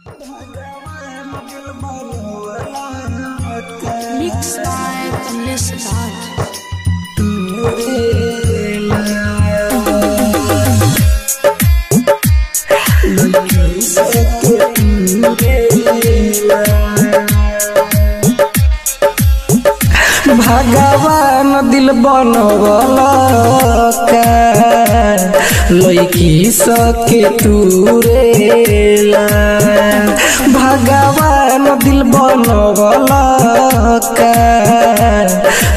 Mixed by Kamlesh Raj. भगवान दिल बनवला लईकी सके तुरेला। भगवान दिल बनवला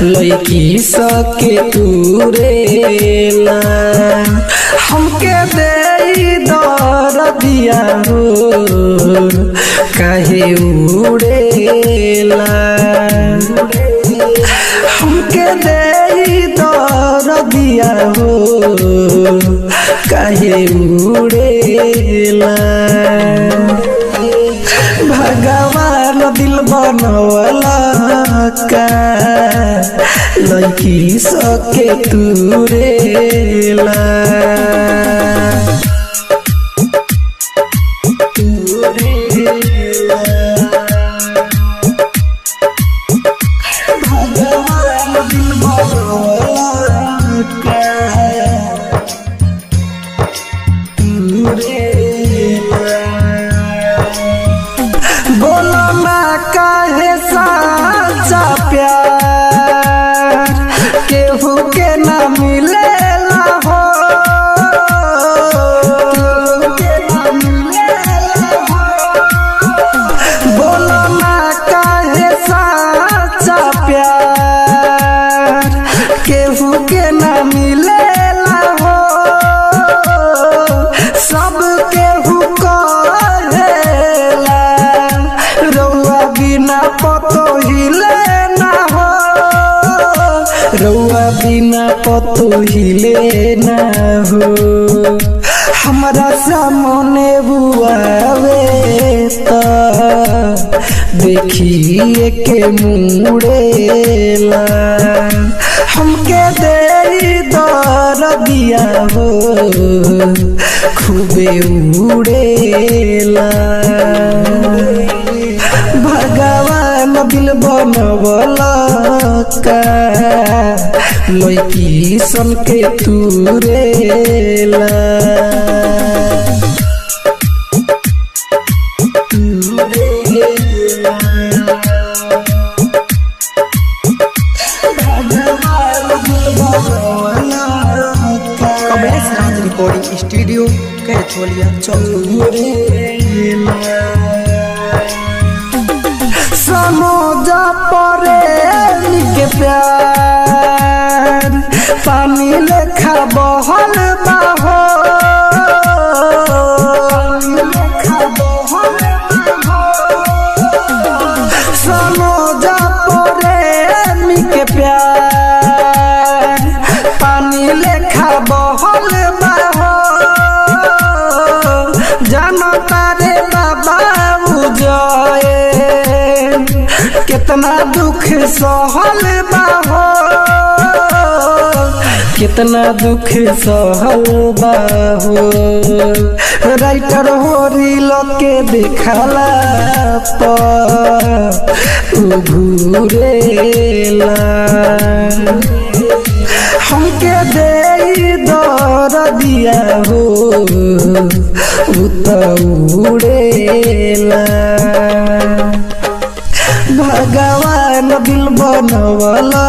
लईकी सके तुरेला। हमके दे दर्दिया हो काहे उड़ेला। हमके दे दर्दिया हो काहे उड़ेला। भगवान दिल बनवला लईकी सके तुरेला। बोलो ना काहे साचा प्यार केहू के ना मिलेला हो। बोलो ना काहे साचा प्यार केहू के ना मिलेला हो। सब केहू कहेला रउआ बिना पतो हिले ना हो। रउआ बिना पतो हिले ना हो। हमरा सामने बुआवे त देखिए के मुड़ेला। हमके दे दर्दिया हो खूबे उड़ेला। भगवान दिल बनवला लईकी सन के तुरेला। कमलेश राज रिकॉर्डिंग स्टूडियो कैथोलिया समोजा परे के प्यार पानी लेखा बहल बाहो। समोजा परे के प्यार पानी लेखा बहल बाहो। जानो तारे बाबा उजए कितना दुख सहल बाहो। कितना दुख सहल बाहो। राइटर हो रील के देखला पर घूरेला। हमके दे दर्दिया हो उड़ेला। भगवान दिल बनवला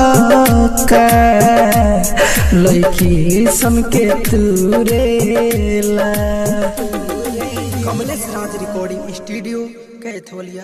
लईकी सन के तुरेला। कमलेश राज रिकॉर्डिंग स्टूडियो कैथोलिया।